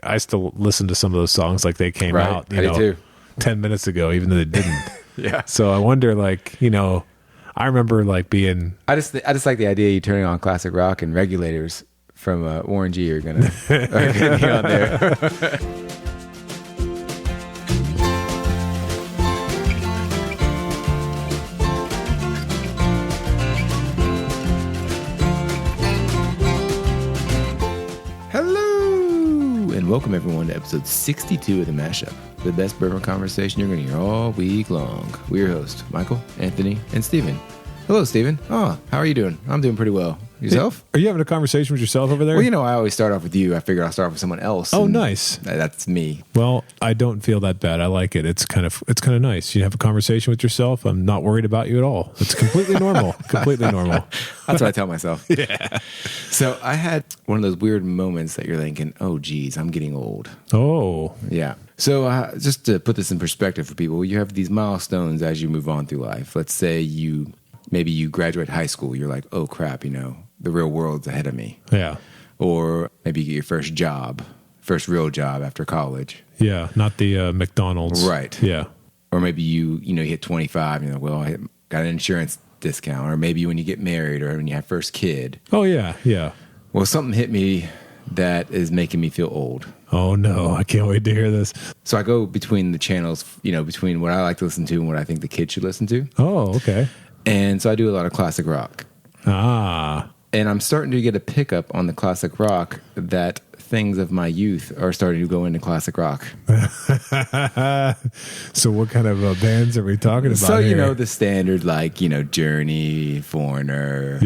I still listen to some of those songs like they came out, I do too. 10 minutes ago, even though they didn't. Yeah. So I wonder, like, I remember like being. I just like the idea of you turning on classic rock and Regulators from Warren G are gonna be on there. Welcome everyone to episode 62 of The Mashup, the best bourbon conversation you're going to hear all week long. We're your hosts, Michael, Anthony, and Steven. Hello, Steven. Oh, how are you doing? I'm doing pretty well. Yourself? Are you having a conversation with yourself over there? Well, I always start off with you. I figured I'll start off with someone else. Oh, nice. That's me. Well, I don't feel that bad. I like it. It's kind of nice. You have a conversation with yourself. I'm not worried about you at all. It's completely normal. Completely normal. That's what I tell myself. Yeah. So I had one of those weird moments that you're thinking, oh, geez, I'm getting old. Oh. Yeah. So just to put this in perspective for people, you have these milestones as you move on through life. Let's say maybe you graduate high school. You're like, oh, crap, the real world's ahead of me. Yeah. Or maybe you get your first real job after college. Yeah, not the McDonald's. Right. Yeah. Or maybe you hit 25, well, I got an insurance discount. Or maybe when you get married or when you have first kid. Oh, yeah, yeah. Well, something hit me that is making me feel old. Oh, no, I can't wait to hear this. So I go between the channels, between what I like to listen to and what I think the kids should listen to. Oh, okay. And so I do a lot of classic rock. Ah. And I'm starting to get a pickup on the classic rock that things of my youth are starting to go into classic rock. So what kind of bands are we talking about So, here? the standard, like, Journey, Foreigner,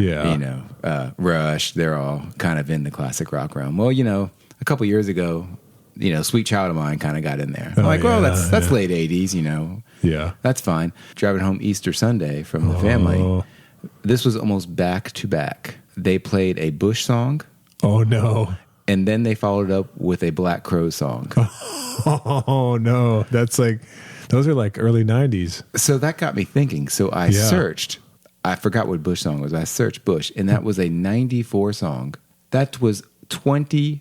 Rush, they're all kind of in the classic rock realm. Well, a couple years ago, Sweet Child of Mine kind of got in there. I'm like, well, that's late 80s, Yeah. That's fine. Driving home Easter Sunday from the family. This was almost back to back. They played a Bush song. Oh, no. And then they followed up with a Black Crowes song. Oh, no. Those are like early 90s. So that got me thinking. So I searched. I forgot what Bush song was. I searched Bush, and that was a 94 song. That was 8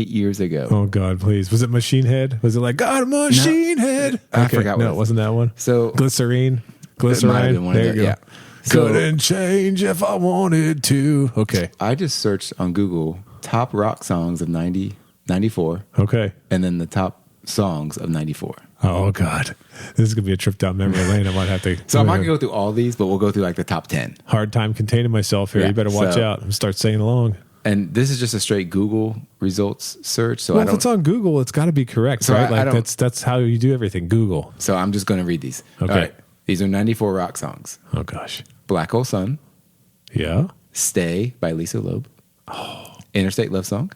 years ago. Oh, God, please. Was it Machine Head? Was it like, God, Machine Head? I forgot what No, it wasn't that one. So Glycerine. It might have been one There of you go. Yeah. So Couldn't change if I wanted to. Okay. I just searched on Google top rock songs of 94, Okay. and then the top songs of 94. Oh, God. This is going to be a trip down memory lane. I might have to. So I'm not going to go through all these, but we'll go through like the top 10. Hard time containing myself here. Yeah, You better watch so- out and start saying along. And this is just a straight Google results search. So Well, if it's on Google, it's got to be correct, So right? I don't- That's how you do everything. Google. So I'm just going to read these. Okay. All right. These are 94 rock songs. Oh, gosh. Black Hole Sun, Yeah. Stay by Lisa Loeb, Interstate Love Song.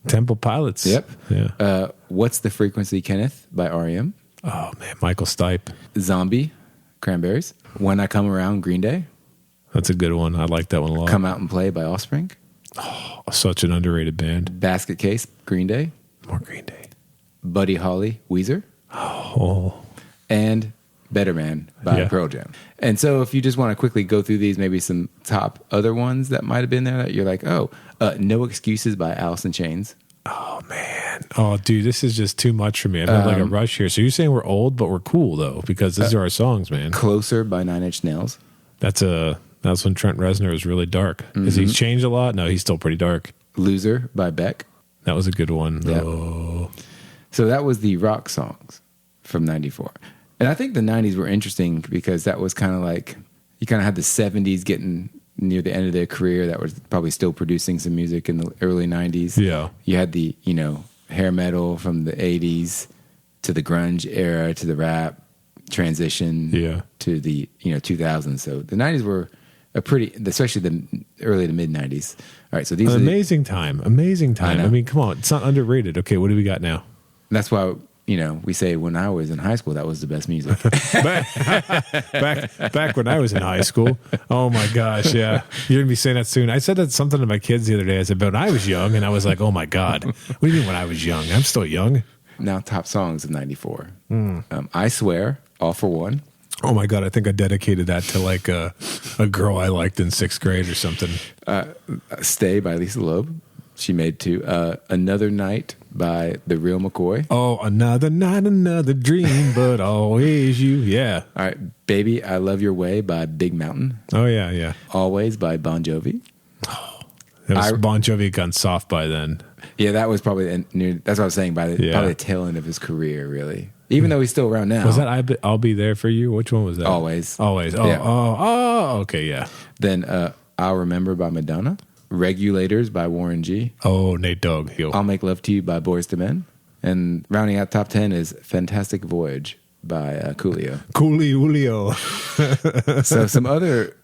Temple Pilots. Yep. Yeah. What's the Frequency, Kenneth by R.E.M. Oh, man. Michael Stipe. Zombie, Cranberries. When I Come Around, Green Day. That's a good one. I like that one a lot. Come Out and Play by Offspring. Such an underrated band. Basket Case, Green Day. More Green Day. Buddy Holly, Weezer. Oh. And Better Man by Pearl Jam. And so if you just want to quickly go through these, maybe some top other ones that might have been there that you're like, No Excuses by Alice in Chains. Oh, man. Oh, dude, this is just too much for me. I've had like a rush here. So you're saying we're old, but we're cool, though, because these are our songs, man. Closer by Nine Inch Nails. That's when Trent Reznor was really dark. Has he changed a lot? No, he's still pretty dark. Loser by Beck. That was a good one. Yep. Oh. So that was the rock songs from 94. And I think the 90s were interesting because that was kind of like, you kind of had the 70s getting near the end of their career that was probably still producing some music in the early 90s. Yeah. You had the, hair metal from the 80s to the grunge era to the rap transition to the, 2000s. So the 90s were a pretty, especially the early to mid 90s. All right. So these are amazing time. I mean, come on. It's not underrated. Okay. What do we got now? That's why, we say when I was in high school, that was the best music. back when I was in high school. Oh my gosh, yeah. You're gonna be saying that soon. I said that something to my kids the other day. I said, but when I was young, and I was like, oh my God. What do you mean when I was young? I'm still young. Now, top songs of 94. I Swear, All for One. Oh my God, I think I dedicated that to like a girl I liked in 6th grade or something. Stay by Lisa Loeb. She made two. Another Night by The Real McCoy. Oh, another night, another dream, but always you. Yeah. All right. Baby, I Love Your Way by Big Mountain. Oh, yeah, yeah. Always by Bon Jovi. It was Bon Jovi had gone soft by then. Yeah, that was probably that's what I was saying, probably the tail end of his career, really. Even though he's still around now. Was that I'll Be There For You? Which one was that? Always. Always. Oh, yeah. Okay, yeah. Then I'll Remember by Madonna. Regulators by Warren G. Oh, Nate Dogg. I'll Make Love to You by Boyz II Men. And rounding out top 10 is Fantastic Voyage by Coolio. Coolio. So some other,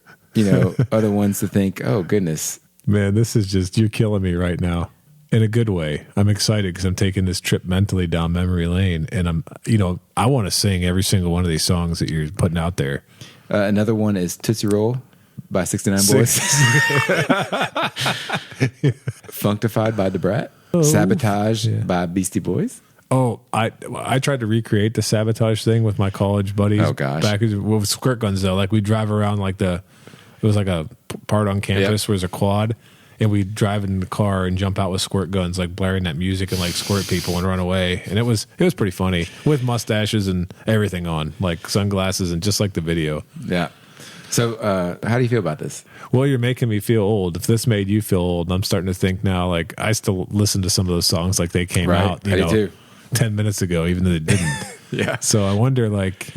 other ones to think, oh, goodness. Man, this is just, you're killing me right now. In a good way. I'm excited because I'm taking this trip mentally down memory lane. And I want to sing every single one of these songs that you're putting out there. Another one is Tootsie Roll by 69 Boys. Functified by Da Brat. Sabotage by Beastie Boys. Oh, I tried to recreate the Sabotage thing with my college buddies. Oh, gosh. Back with squirt guns, though. Like, we drive around it was like a part on campus where there's a quad, and we drive in the car and jump out with squirt guns, like blaring that music and like squirt people and run away. And it was pretty funny with mustaches and everything on, like sunglasses and just like the video. Yeah. So, how do you feel about this? Well, you're making me feel old. If this made you feel old, I'm starting to think now, like, I still listen to some of those songs like they came out, 10 minutes ago, even though they didn't. Yeah. So I wonder, like,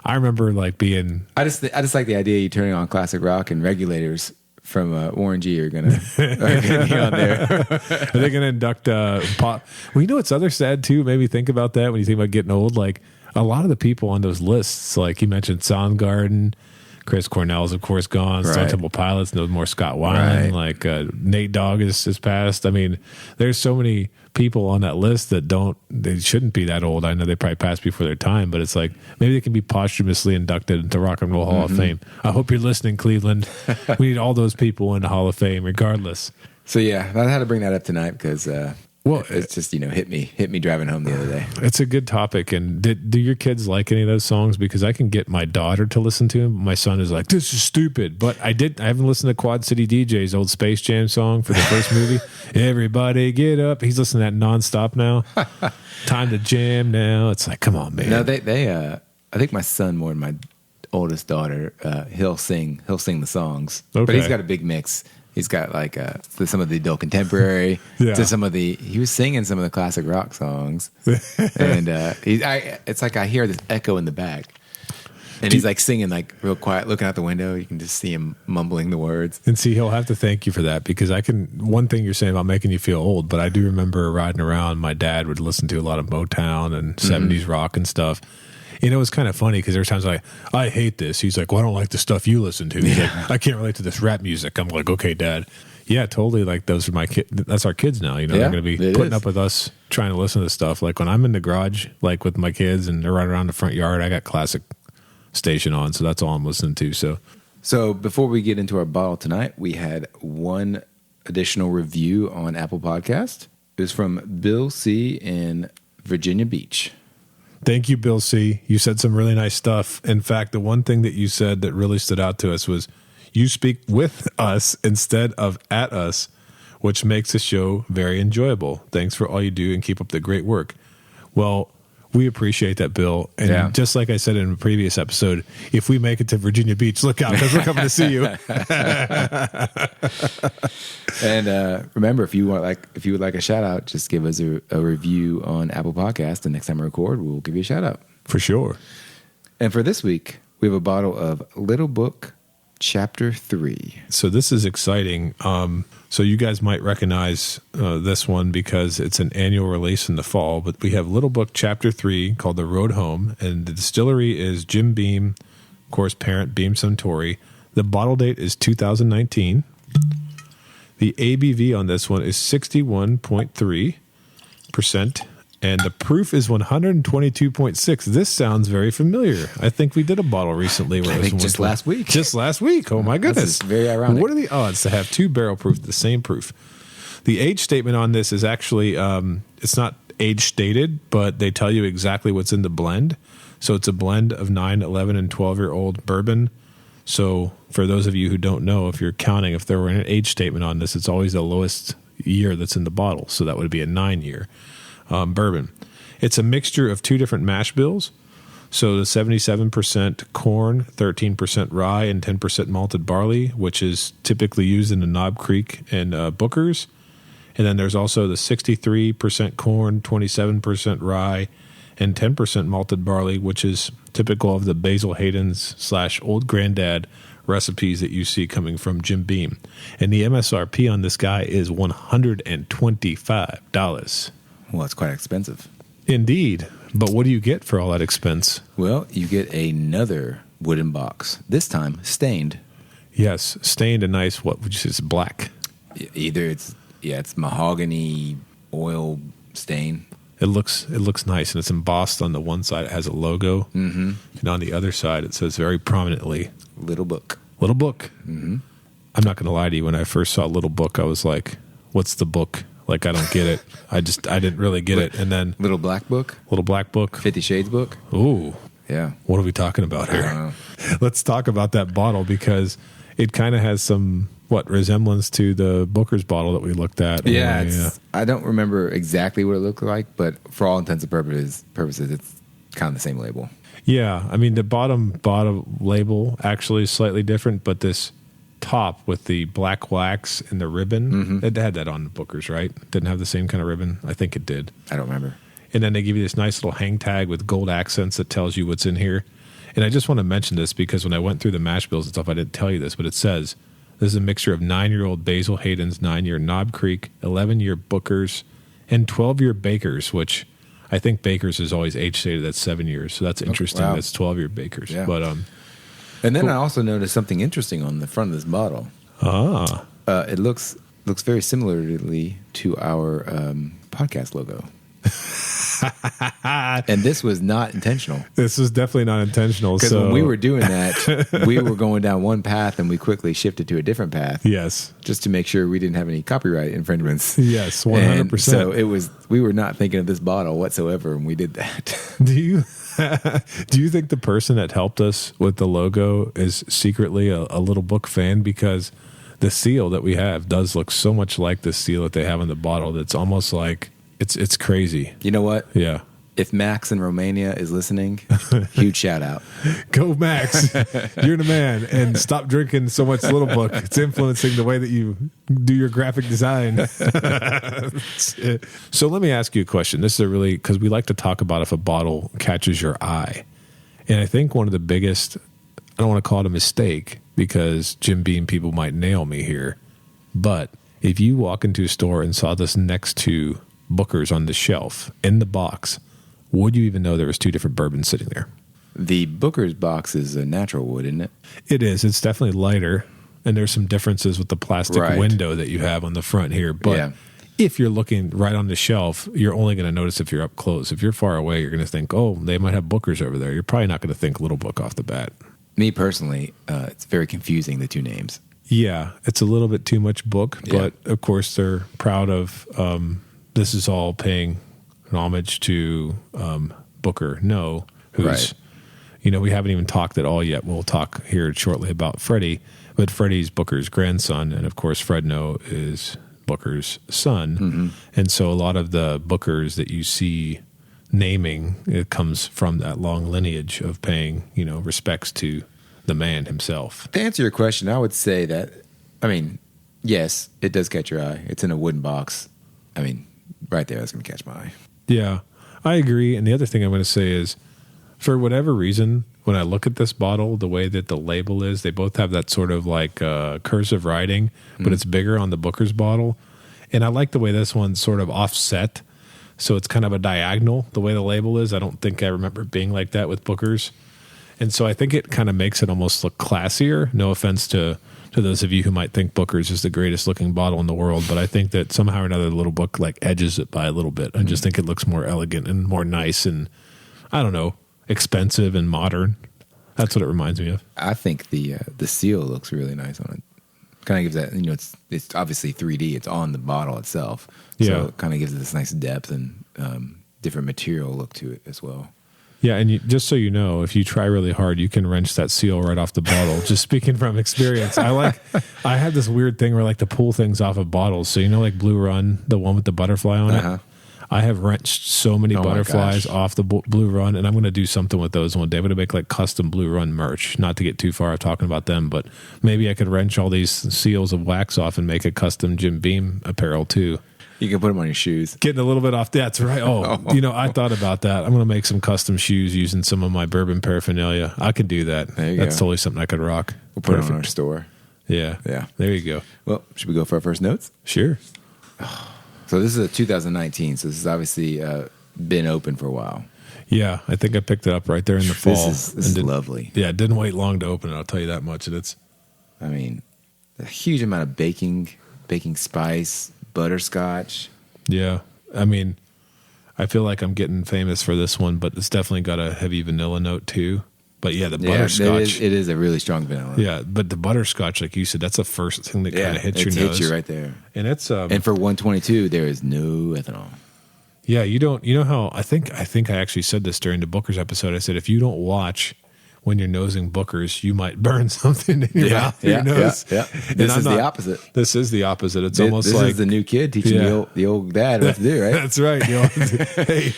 I remember like being. I just like the idea of you turning on classic rock and Regulators from Warren G are gonna be on there. Are they gonna induct pop? Well, what's other sad too? Maybe think about that when you think about getting old. Like, a lot of the people on those lists, like you mentioned, Soundgarden. Chris Cornell's, of course, gone. Stone Temple Pilots, no more Scott Weiland. Like Nate Dogg is passed. I mean, there's so many people on that list that they shouldn't be that old. I know they probably passed before their time, but it's like maybe they can be posthumously inducted into Rock and Roll Hall of Fame. I hope you're listening, Cleveland. We need all those people in the Hall of Fame, regardless. So yeah, I had to bring that up tonight because it's just hit me driving home the other day. It's a good topic. And do your kids like any of those songs? Because I can get my daughter to listen to them. My son is like, this is stupid. But I haven't listened to Quad City DJ's old Space Jam song for the first movie. Everybody get up. He's listening to that nonstop now. Time to jam now. It's like, come on, man. No, they I think my son more than my oldest daughter, he'll sing the songs. Okay. But he's got a big mix. He's got like some of the adult contemporary to he was singing some of the classic rock songs, and it's like I hear this echo in the back, and he's like singing like real quiet, looking out the window. You can just see him mumbling the words. And see, he'll have to thank you for that because one thing you're saying about making you feel old, but I do remember riding around. My dad would listen to a lot of Motown and 70s rock and stuff. And it was kind of funny because there were times like, I hate this. He's like, well, I don't like the stuff you listen to. He's like, I can't relate to this rap music. I'm like, okay, Dad. Yeah, totally. Like, those are my kids. That's our kids now. They're going to be putting up with us trying to listen to stuff. Like, when I'm in the garage, like with my kids and they're right around the front yard, I got classic station on. So that's all I'm listening to. So before we get into our bottle tonight, we had one additional review on Apple Podcast. It was from Bill C. in Virginia Beach. Thank you, Bill C. You said some really nice stuff. In fact, the one thing that you said that really stood out to us was you speak with us instead of at us, which makes the show very enjoyable. Thanks for all you do and keep up the great work. Well, we appreciate that, Bill. And just like I said in a previous episode, if we make it to Virginia Beach, look out because we're coming to see you. And remember, if you would like a shout out, just give us a review on Apple Podcast, and next time we record, we'll give you a shout out for sure. And for this week, we have a bottle of Little Book Chapter 3. So this is exciting. So you guys might recognize this one because it's an annual release in the fall. But we have Little Book Chapter 3 called The Road Home, and the distillery is Jim Beam, of course, parent Beam Suntory. The bottle date is 2019. The ABV on this one is 61.3%, and the proof is 122.6. This sounds very familiar. I think we did a bottle recently. Where just last week. Just last week. Oh, my goodness. That's very ironic. What are the odds to have two barrel proof, the same proof? The age statement on this is actually, it's not age stated, but they tell you exactly what's in the blend. So it's a blend of 9, 11, and 12-year-old bourbon. So for those of you who don't know, if you're counting, if there were an age statement on this, it's always the lowest year that's in the bottle. So that would be a 9-year bourbon. It's a mixture of two different mash bills. So the 77% corn, 13% rye, and 10% malted barley, which is typically used in the Knob Creek and Booker's. And then there's also the 63% corn, 27% rye, and 10% malted barley, which is typical of the Basil Hayden's / Old Granddad recipes that you see coming from Jim Beam. And the MSRP on this guy is $125. Well, it's quite expensive. Indeed. But what do you get for all that expense? Well, you get another wooden box, this time stained. Yes, stained a nice, what would you say, it's black? Either it's mahogany oil stain. It looks nice, and it's embossed on the one side. It has a logo, and on the other side it says very prominently, Little Book. Little Book. Mm-hmm. I'm not going to lie to you. When I first saw Little Book, I was like, "What's the book? Like, I don't get it. I didn't really get it." And then Little Black Book, 50 Shades book. Ooh, yeah. What are we talking about here? Let's talk about that bottle because it kind of has some resemblance to the Booker's bottle that we looked at. Yeah, I don't remember exactly what it looked like, but for all intents and purposes, it's kind of the same label. Yeah, I mean the bottom label actually is slightly different, but this top with the black wax and the ribbon, it had that on the Booker's, right? Didn't have the same kind of ribbon. I think it did. I don't remember. And then they give you this nice little hang tag with gold accents that tells you what's in here. And I just want to mention this because when I went through the mash bills and stuff, I didn't tell you this, but it says this is a mixture of 9-year-old Basil Hayden's, 9-year Knob Creek, 11-year Booker's, and 12-year Baker's, which I think Baker's is always age stated at 7 years. So that's interesting. Wow. That's 12-year Baker's. Yeah. But and then cool. I also noticed something interesting on the front of this bottle. It looks very similarly to our podcast logo. And this was not intentional. This was definitely not intentional. Because when we were doing that, we were going down one path and we quickly shifted to a different path. Yes. Just to make sure we didn't have any copyright infringements. Yes, 100%. And so we were not thinking of this bottle whatsoever when we did that. Do you think the person that helped us with the logo is secretly a Little Book fan? Because the seal that we have does look so much like the seal that they have in the bottle that's almost like it's crazy. You know what? Yeah. If Max in Romania is listening, huge shout out. Go Max. You're the man. And stop drinking so much Little Book. It's influencing the way that you do your graphic design. So let me ask you a question. This is because we like to talk about if a bottle catches your eye. And I think one of the biggest, I don't want to call it a mistake because Jim Beam people might nail me here. But if you walk into a store and saw this next to Booker's on the shelf in the box, would you even know there was two different bourbons sitting there? The Booker's box is a natural wood, isn't it? It is. It's definitely lighter, and there's some differences with the plastic window that you have on the front here. But if you're looking right on the shelf, you're only going to notice if you're up close. If you're far away, you're going to think, oh, they might have Booker's over there. You're probably not going to think Little Book off the bat. Me personally, it's very confusing, the two names. Yeah, it's a little bit too much book, but of course they're proud of this is all paying an homage to Booker Noe, who's, we haven't even talked at all yet. We'll talk here shortly about Freddie, but Freddie's Booker's grandson, and of course Fred Noe is Booker's son. Mm-hmm. And so a lot of the Bookers that you see naming, it comes from that long lineage of paying, respects to the man himself. To answer your question, I would say that, yes, it does catch your eye. It's in a wooden box. Right there, that's going to catch my eye. Yeah, I agree. And the other thing I'm going to say is, for whatever reason, when I look at this bottle, the way that the label is, they both have that sort of like cursive writing, but it's bigger on the Booker's bottle. And I like the way this one's sort of offset. So it's kind of a diagonal, the way the label is. I don't think I remember it being like that with Booker's. And so I think it kind of makes it almost look classier. No offense to those of you who might think Booker's is the greatest looking bottle in the world, but I think that somehow or another the Little Book like edges it by a little bit. I just think it looks more elegant and more nice and, I don't know, expensive and modern. That's what it reminds me of. I think the seal looks really nice on it. Kind of gives that, it's obviously 3D. It's on the bottle itself. So it kind of gives it this nice depth and different material look to it as well. Yeah, and just so you know, if you try really hard, you can wrench that seal right off the bottle. Just speaking from experience, I have this weird thing where I like to pull things off of bottles. So like Blue Run, the one with the butterfly on it. I have wrenched so many butterflies off the Blue Run, and I'm going to do something with those one day. I'm going to make like custom Blue Run merch. Not to get too far talking about them, but maybe I could wrench all these seals of wax off and make a custom Jim Beam apparel too. You can put them on your shoes. Getting a little bit off. That's right. Oh, I thought about that. I'm going to make some custom shoes using some of my bourbon paraphernalia. I could do that. That's totally something I could rock. We'll put it on our store. Yeah. Yeah. There you go. Well, should we go for our first notes? Sure. So this is a 2019. So this has obviously been open for a while. Yeah. I think I picked it up right there in the fall. This is lovely. Yeah. It didn't wait long to open it. I'll tell you that much. I mean, a huge amount of baking spice, butterscotch. Yeah. I mean, I feel like I'm getting famous for this one, but it's definitely got a heavy vanilla note too. But yeah, the butterscotch. It is a really strong vanilla. Yeah, but the butterscotch, like you said, that's the first thing that kind of hits your nose. Hits you right there. And it's and for 122, there is no ethanol. Yeah, you know how I think I actually said this during the Booker's episode. I said if you don't watch when you're nosing Bookers, you might burn something in your mouth, your nose. Yeah. This is the opposite. This is the opposite. It's almost this like is the new kid teaching the old dad what to do, right? That's right. Hey,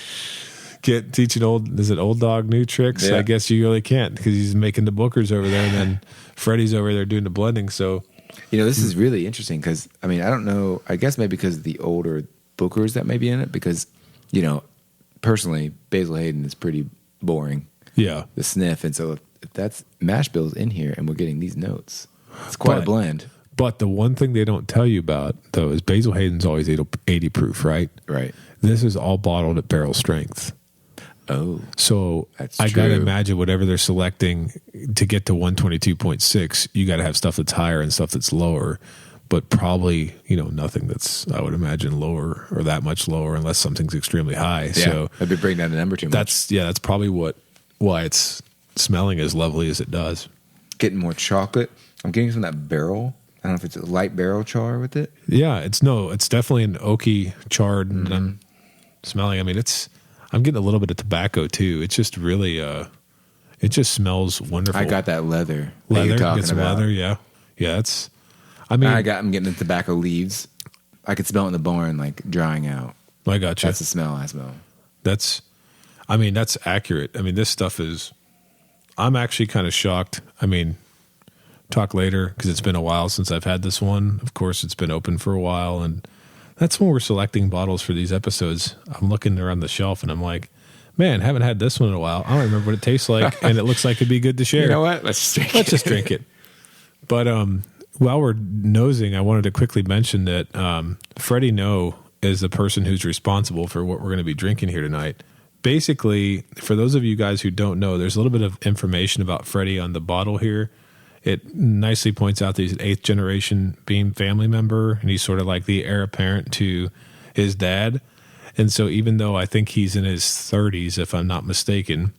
teaching old dog new tricks? Yeah. I guess you really can't because he's making the Bookers over there, and then Freddie's over there doing the blending. So, this is really interesting because I mean I don't know. I guess maybe because of the older Bookers that may be in it because personally Basil Hayden is pretty boring. Yeah, the sniff, and so if that's mash bills in here, and we're getting these notes, it's quite a blend. But the one thing they don't tell you about though is Basil Hayden's always 80 proof, right? Right. This is all bottled at barrel strength. Oh, so I got to imagine whatever they're selecting to get to 122.6, you got to have stuff that's higher and stuff that's lower. But probably, nothing that's, I would imagine, lower or that much lower unless something's extremely high. Yeah, so that'd be breaking down the number too much. That's probably why it's smelling as lovely as it does. Getting more chocolate. I'm getting some of that barrel. I don't know if it's a light barrel char with it. Yeah, it's definitely an oaky charred smelling. I mean, I'm getting a little bit of tobacco too. It's just really, it just smells wonderful. I got that leather. Leather, get some leather. Yeah. I'm getting the tobacco leaves. I could smell it in the barn, like drying out. I got you. That's the smell I smell. That's accurate. I mean, this stuff is, I'm actually kind of shocked. I mean, talk later because it's been a while since I've had this one. Of course, it's been open for a while, and that's when we're selecting bottles for these episodes. I'm looking around the shelf and I'm like, man, haven't had this one in a while. I don't remember what it tastes like, and it looks like it'd be good to share. You know what? Let's just drink it. But while we're nosing, I wanted to quickly mention that Freddie Noe is the person who's responsible for what we're going to be drinking here tonight. Basically, for those of you guys who don't know, there's a little bit of information about Freddie on the bottle here. It nicely points out that he's an 8th generation Beam family member, and he's sort of like the heir apparent to his dad. And so even though I think he's in his 30s, if I'm not mistaken,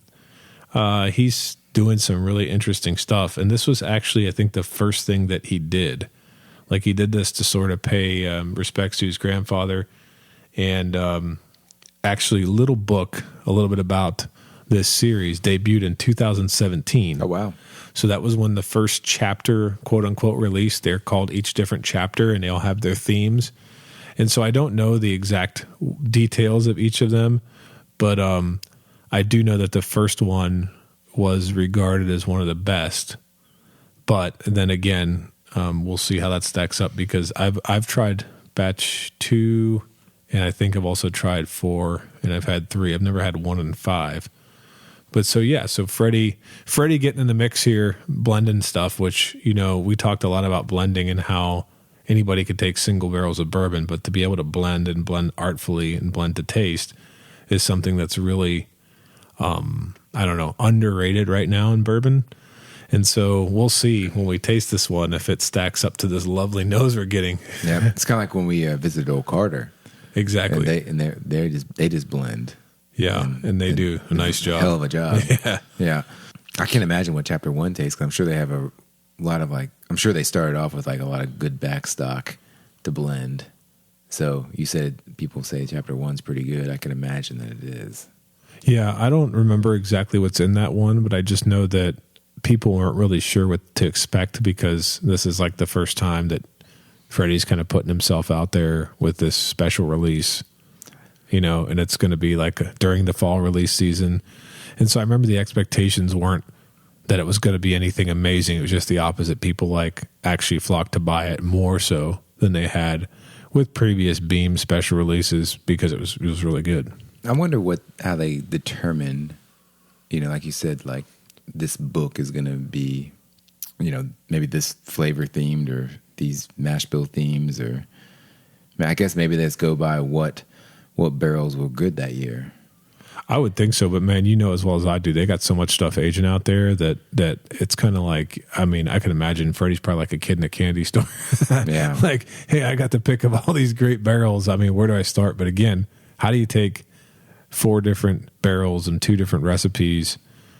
he's doing some really interesting stuff. And this was actually, I think, the first thing that he did. Like, he did this to sort of pay respects to his grandfather. And actually, little book, a little bit about this series, debuted in 2017. Oh, wow. So that was when the first chapter, quote unquote, released. They're called each different chapter, and they all have their themes. And so I don't know the exact details of each of them, but I do know that the first one was regarded as one of the best. But then again, we'll see how that stacks up because I've tried batch 2, and I think I've also tried 4, and I've had 3. I've never had 1 and 5. But so Freddie getting in the mix here, blending stuff, which, we talked a lot about blending and how anybody could take single barrels of bourbon, but to be able to blend artfully and blend to taste is something that's really, underrated right now in bourbon. And so we'll see when we taste this one if it stacks up to this lovely nose we're getting. Yeah, it's kind of like when we visited Old Carter. Exactly. And they just blend. Yeah, and they do a nice job. Hell of a job. Yeah. I can't imagine what chapter 1 tastes, because I'm sure they have a lot of I'm sure they started off with a lot of good backstock to blend. So you said people say chapter 1's pretty good. I can imagine that it is. Yeah, I don't remember exactly what's in that one, but I just know that people weren't really sure what to expect because this is like the first time that Freddie's kind of putting himself out there with this special release, and it's going to be like during the fall release season. And so I remember the expectations weren't that it was going to be anything amazing. It was just the opposite. People actually flocked to buy it more so than they had with previous Beam special releases because it was really good. I wonder how they determine, like you said, like this book is going to be, maybe this flavor themed or these mash bill themes, or I guess maybe let's go by what barrels were good that year. I would think so, but man, as well as I do, they got so much stuff aging out there that it's kind of like, I mean, I can imagine Freddie's probably like a kid in a candy store. Yeah. Like, hey, I got to pick up all these great barrels. I mean, where do I start? But again, how do you take 4 different barrels and 2 different recipes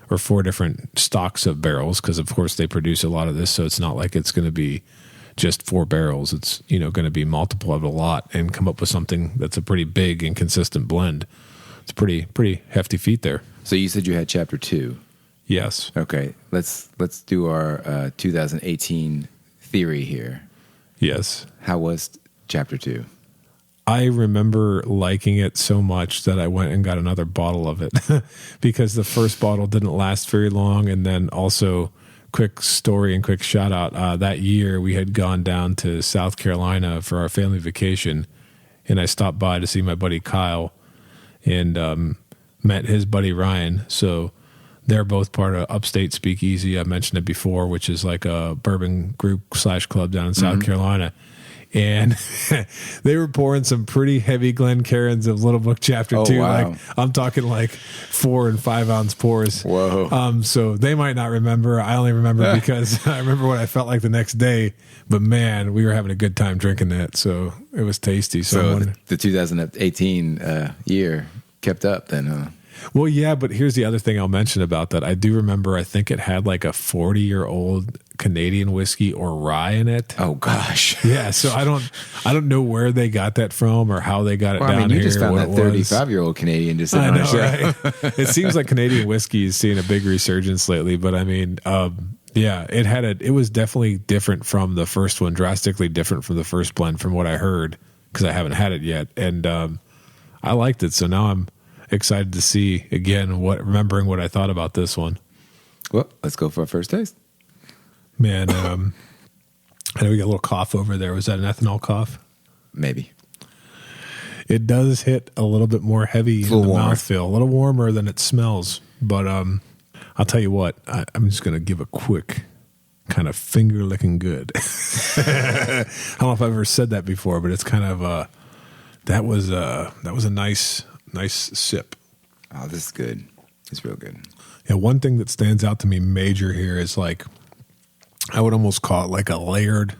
or 4 different stocks of barrels? Because of course they produce a lot of this. So it's not like it's going to be just 4 barrels. It's, going to be multiple of a lot and come up with something that's a pretty big and consistent blend. It's pretty hefty feat there. So you said you had chapter 2. Yes. Okay. Let's do our 2018 theory here. Yes. How was chapter 2? I remember liking it so much that I went and got another bottle of it because the first bottle didn't last very long. And then also, quick story and quick shout out, that year we had gone down to South Carolina for our family vacation, and I stopped by to see my buddy Kyle and met his buddy Ryan. So they're both part of Upstate Speakeasy. I mentioned it before, which is like a bourbon group / club down in South Carolina. And they were pouring some pretty heavy Glencairns of Little Book Chapter 2. Wow. Like I'm talking like 4 and 5 ounce pours. Whoa. So they might not remember. I only remember because I remember what I felt like the next day. But man, we were having a good time drinking that. So it was tasty. So the 2018 year kept up then, huh? Well, yeah, but here's the other thing I'll mention about that. I do remember, I think it had like a 40-year-old Canadian whiskey or rye in it. Oh gosh. Yeah, so I don't know where they got that from or how they got it down here. You just found that 35-year-old Canadian just I know, right? It seems like Canadian whiskey is seeing a big resurgence lately, but I mean, yeah, it was definitely different from the first one, drastically different from the first blend from what I heard because I haven't had it yet, and I liked it. So now I'm excited to see again remembering what I thought about this one. Well, let's go for our first taste. Man, I know we got a little cough over there. Was that an ethanol cough? Maybe. It does hit a little bit more heavy in the mouthfeel, a little warmer than it smells. But I'll tell you what, I'm just going to give a quick kind of finger licking good. I don't know if I've ever said that before, but it's kind of that was a nice sip. Oh, this is good. It's real good. Yeah, one thing that stands out to me major here is like, I would almost call it like a layered,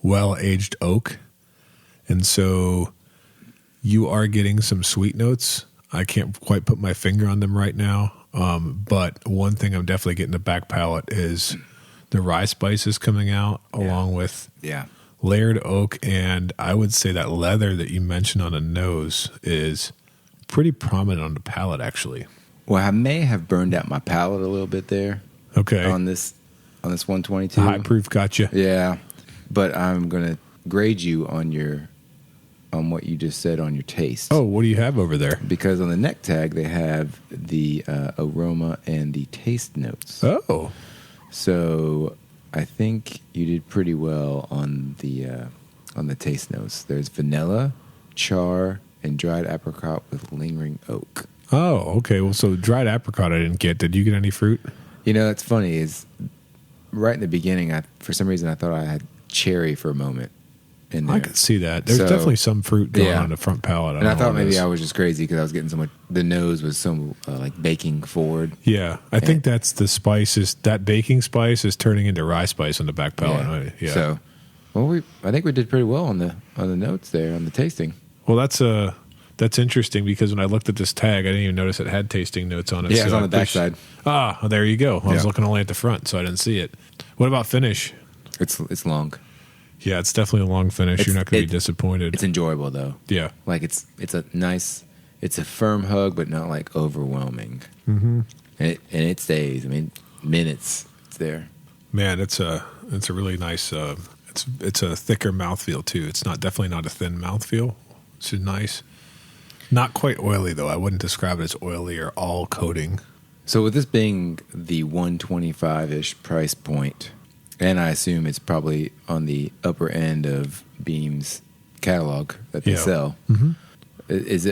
well-aged oak. And so you are getting some sweet notes. I can't quite put my finger on them right now. But one thing I'm definitely getting the back palate is the rye spices coming out along with layered oak. And I would say that leather that you mentioned on the nose is pretty prominent on the palate, actually. Well, I may have burned out my palate a little bit there. Okay. On this 122. High proof got you. Yeah. But I'm going to grade you on what you just said on your taste. Oh, what do you have over there? Because on the neck tag, they have the aroma and the taste notes. Oh. So I think you did pretty well on the taste notes. There's vanilla, char, and dried apricot with lingering oak. Oh, okay. Well, so dried apricot I didn't get. Did you get any fruit? That's funny is right in the beginning, for some reason I thought I had cherry for a moment in there. I could see that. There's definitely some fruit going on the front palate. And I thought maybe I was just crazy because I was getting so much. The nose was so like baking forward. Yeah, I think that's the spices. That baking spice is turning into rye spice on the back palate. Yeah. So, well, I think we did pretty well on the notes there on the tasting. Well, that's interesting because when I looked at this tag, I didn't even notice it had tasting notes on it. Yeah, so it's on the back side. Ah, well, there you go. I was looking only at the front, so I didn't see it. What about finish? It's long. Yeah, it's definitely a long finish. You're not going to be disappointed. It's enjoyable though. Yeah, like it's a nice. it's a firm hug, but not like overwhelming. Mm-hmm. And it stays. I mean, minutes. It's there. Man, it's a really nice. It's a thicker mouthfeel too. It's definitely not a thin mouthfeel. It's just nice. Not quite oily though. I wouldn't describe it as oily or all coating. So with this being the $125-ish price point, and I assume it's probably on the upper end of Beam's catalog that they sell. Mm-hmm.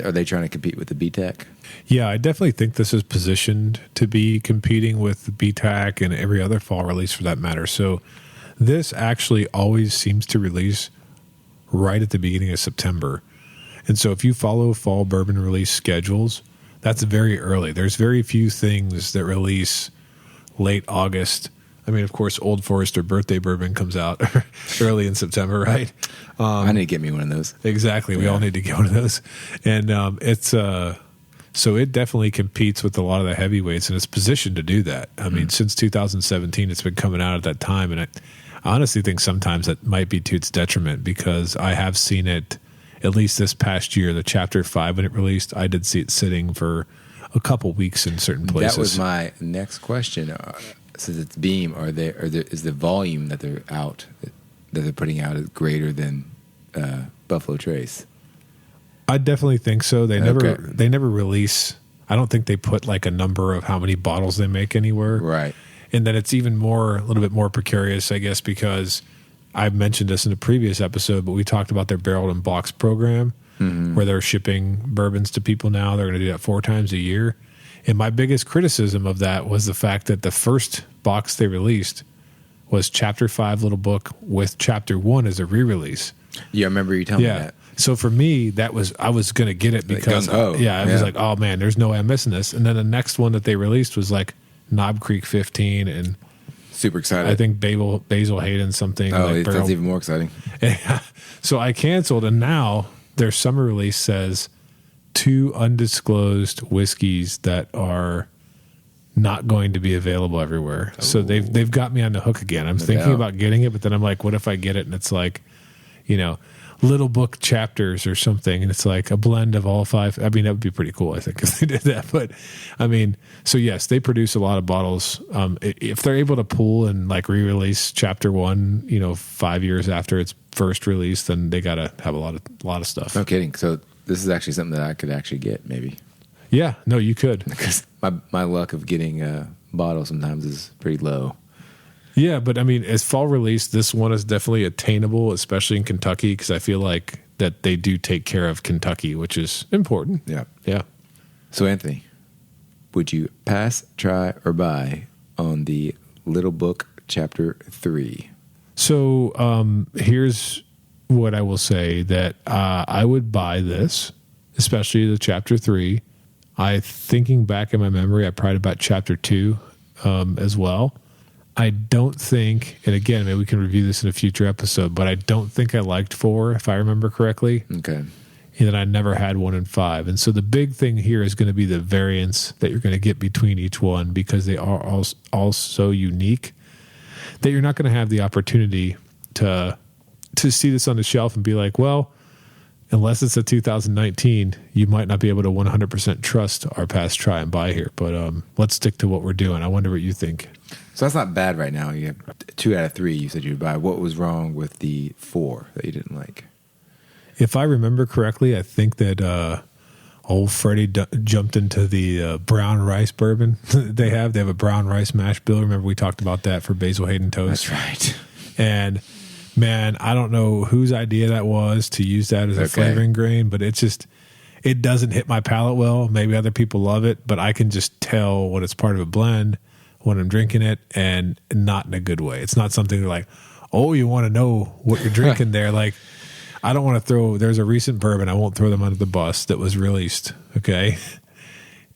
Are they trying to compete with the BTAC? Yeah, I definitely think this is positioned to be competing with the BTAC and every other fall release for that matter. So this actually always seems to release right at the beginning of September. And so if you follow fall bourbon release schedules, that's very early. There's very few things that release late August. I mean, of course, Old Forester birthday bourbon comes out early in September, right? I need to get me one of those. Exactly. We all need to get one of those. And so it definitely competes with a lot of the heavyweights, and it's positioned to do that. I mean, since 2017, it's been coming out at that time. And I honestly think sometimes that might be to its detriment, because I have seen it, at least this past year, the Chapter 5, when it released, I did see it sitting for a couple weeks in certain places. That was my next question. Since it's Beam, is the volume that they're putting out is greater than Buffalo Trace? I definitely think so. They never release. I don't think they put like a number of how many bottles they make anywhere. Right. And then it's even a little bit more precarious, I guess, because I've mentioned this in a previous episode, but we talked about their barreled and boxed program, where they're shipping bourbons to people now. They're going to do that 4 times a year. And my biggest criticism of that was the fact that the first box they released was Chapter 5 little book with Chapter 1 as a re-release. Yeah, I remember you telling me that. So for me, I was going to get it because I was like, oh man, there's no way I'm missing this. And then the next one that they released was like Knob Creek 15 and super excited. I think Basil Hayden something. Oh, like that's even more exciting. So I canceled, and now their summer release says 2 undisclosed whiskeys that are not going to be available everywhere. So they've got me on the hook again. I'm thinking about getting it, but then I'm like, what if I get it and it's like, little book chapters or something, and it's like a blend of all 5. I mean, that would be pretty cool, I think, if they did that. But I mean, so yes, they produce a lot of bottles. If they're able to pull and like re-release Chapter 1, 5 years after its first release, then they got to have a lot of stuff. No kidding. So this is actually something that I could actually get, maybe. Yeah, no, you could. Because my luck of getting a bottle sometimes is pretty low. Yeah, but I mean, as fall release, this one is definitely attainable, especially in Kentucky, because I feel like that they do take care of Kentucky, which is important. Yeah. Yeah. So, Anthony, would you pass, try, or buy on the Little Book Chapter 3? So here's what I will say, that I would buy this, especially the Chapter 3. Thinking back in my memory, I probably about Chapter 2 as well. I don't think, and again, maybe we can review this in a future episode, but I don't think I liked 4, if I remember correctly. Okay. And then I never had 1 and 5. And so the big thing here is going to be the variance that you're going to get between each one, because they are all so unique that you're not going to have the opportunity to see this on the shelf and be like, well, unless it's a 2019, you might not be able to 100% trust our pass, try, and buy here. But let's stick to what we're doing. I wonder what you think. So that's not bad right now. You have 2 out of 3 you said you'd buy. What was wrong with the 4 that you didn't like? If I remember correctly, I think that old Freddie jumped into the brown rice bourbon they have. They have a brown rice mash bill. Remember we talked about that for Basil Hayden Toast? That's right. And man, I don't know whose idea that was to use that as a flavoring grain, but it doesn't hit my palate well. Maybe other people love it, but I can just tell when it's part of a blend when I'm drinking it, and not in a good way. It's not something like, oh, you want to know what you're drinking there. Like, I don't want to there's a recent bourbon, I won't throw them under the bus, that was released. Okay.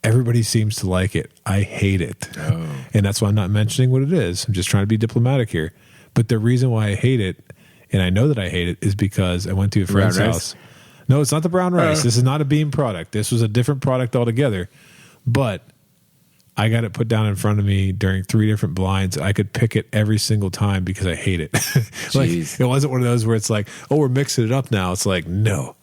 Everybody seems to like it. I hate it. Oh. And that's why I'm not mentioning what it is. I'm just trying to be diplomatic here. But the reason why I hate it, and I know that I hate it, is because I went to a friend's house. No, it's not the brown rice. This is not a Beam product. This was a different product altogether. But I got it put down in front of me during 3 different blinds. I could pick it every single time because I hate it. Like, it wasn't one of those where it's like, oh, we're mixing it up now. It's like, no.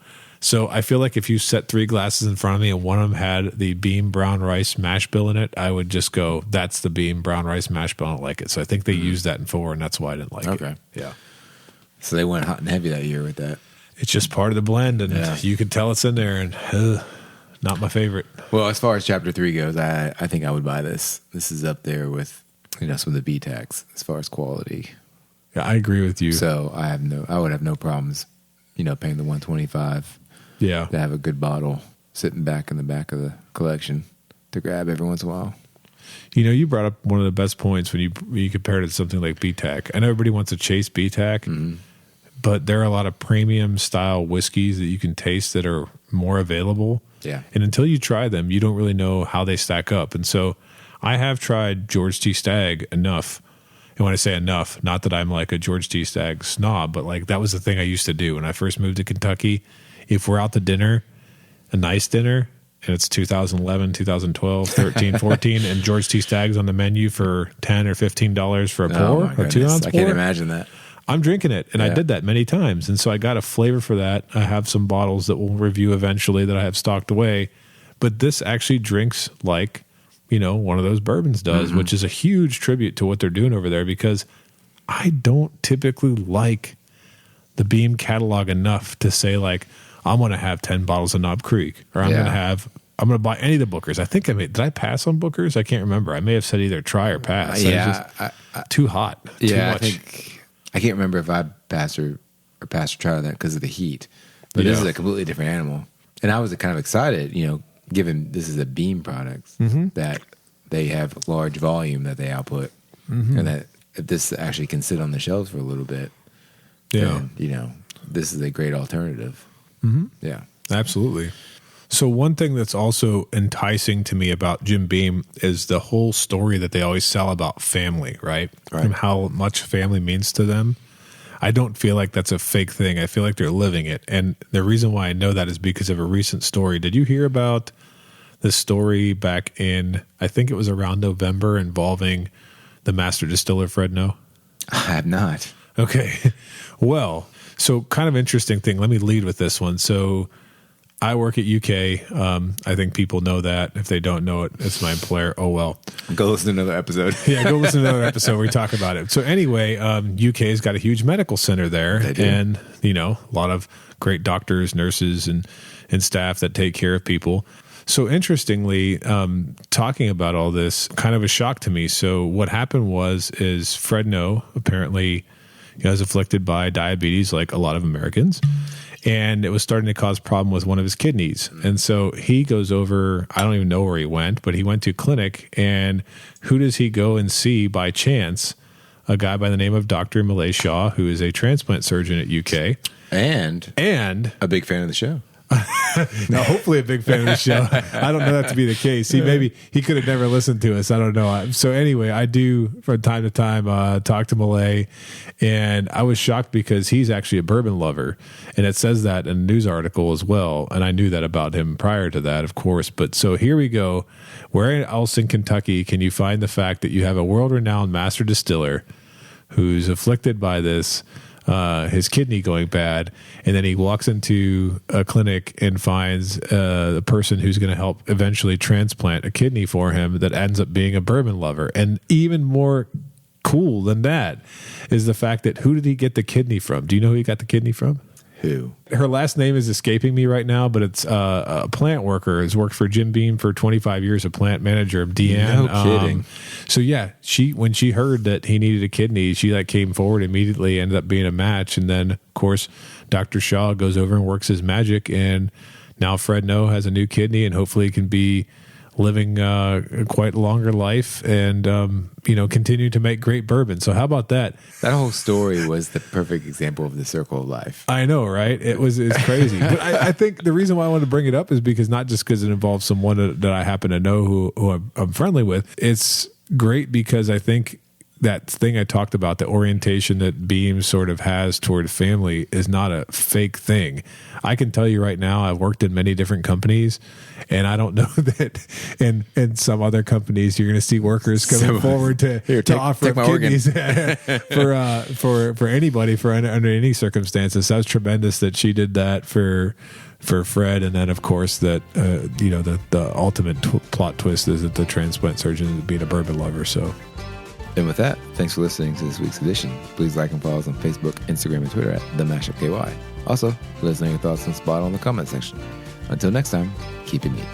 So I feel like if you set 3 glasses in front of me and one of them had the Beam brown rice mash bill in it, I would just go, that's the Beam brown rice mash bill. I don't like it. So I think they used that in 4, and that's why I didn't like it. Okay. Yeah. So they went hot and heavy that year with that. It's just part of the blend, and you can tell it's in there, and not my favorite. Well, as far as chapter 3 goes, I think I would buy this. This is up there with, some of the B tags as far as quality. Yeah, I agree with you. So I would have no problems, paying the $125. Yeah. To have a good bottle sitting back in the back of the collection to grab every once in a while. You brought up one of the best points when you compared it to something like BTAC. I know everybody wants to chase BTAC, but there are a lot of premium style whiskeys that you can taste that are more available. Yeah. And until you try them, you don't really know how they stack up. And so I have tried George T. Stagg enough. And when I say enough, not that I'm like a George T. Stagg snob, but like that was the thing I used to do when I first moved to Kentucky. If we're out to dinner, a nice dinner, and it's 2011, 2012, 13, 14, and George T. Stagg's on the menu for $10 or $15 for a pour, a 2-ounce pour. I can't imagine that. I'm drinking it, and I did that many times. And so I got a flavor for that. I have some bottles that we'll review eventually that I have stocked away. But this actually drinks like, one of those bourbons does, which is a huge tribute to what they're doing over there, because I don't typically like the Beam catalog enough to say like, I'm going to have 10 bottles of Knob Creek, or I'm going to buy any of the Bookers. I think did I pass on Bookers? I can't remember. I may have said either try or pass. Too hot. Too much. I can't remember if I passed or tried that because of the heat. But this is a completely different animal. And I was kind of excited, given this is a Beam product, that they have large volume that they output, and that if this actually can sit on the shelves for a little bit, then, this is a great alternative. Yeah, absolutely. So one thing that's also enticing to me about Jim Beam is the whole story that they always sell about family, right? And how much family means to them. I don't feel like that's a fake thing. I feel like they're living it. And the reason why I know that is because of a recent story. Did you hear about the story back in, I think it was around November, involving the master distiller, Fred Noe? I have not. Okay. Well, so kind of interesting thing. Let me lead with this one. So I work at UK. I think people know that. If they don't know it, it's my employer. Oh, well. Go listen to another episode. Yeah, go listen to another episode where we talk about it. So anyway, UK's got a huge medical center there. And, a lot of great doctors, nurses, and staff that take care of people. So interestingly, talking about all this, kind of a shock to me. So what happened is Fred Noe apparently was afflicted by diabetes like a lot of Americans. And it was starting to cause problem with one of his kidneys. And so he goes over, I don't even know where he went, but he went to clinic. And who does he go and see by chance? A guy by the name of Dr. Malay Shaw, who is a transplant surgeon at UK. And a big fan of the show. Now, hopefully a big fan of the show. I don't know that to be the case. He could have never listened to us. I don't know. So anyway, I do from time to time talk to Malay, and I was shocked because he's actually a bourbon lover, and it says that in a news article as well. And I knew that about him prior to that, of course. But so here we go. Where else in Kentucky can you find the fact that you have a world-renowned master distiller who's afflicted by this? His kidney going bad, and then he walks into a clinic and finds a person who's going to help eventually transplant a kidney for him that ends up being a bourbon lover. And even more cool than that is the fact that who did he get the kidney from? Do you know who he got the kidney from? Who? Her last name is escaping me right now, but it's a plant worker. Has worked for Jim Beam for 25 years, a plant manager. Deanne. No kidding. So yeah, when she heard that he needed a kidney, she came forward immediately, ended up being a match. And then of course, Dr. Shaw goes over and works his magic. And now Fred Noe has a new kidney, and hopefully can be living quite a longer life and, continue to make great bourbon. So how about that? That whole story was the perfect example of the circle of life. I know, right? It's crazy. But I think the reason why I wanted to bring it up is because not just because it involves someone that I happen to know who I'm friendly with. It's great because I think that thing I talked about, the orientation that Beam sort of has toward family, is not a fake thing. I can tell you right now, I've worked in many different companies, and I don't know that in some other companies you're going to see workers coming forward to offer kidneys for anybody under any circumstances. That was tremendous that she did that for for Fred, and then of course that the ultimate plot twist is that the transplant surgeon is being a bourbon lover. So, and with that, thanks for listening to this week's edition. Please like and follow us on Facebook, Instagram, and Twitter at The Mashup KY. Also, let us know your thoughts on Spot on the comment section. Until next time, keep it neat.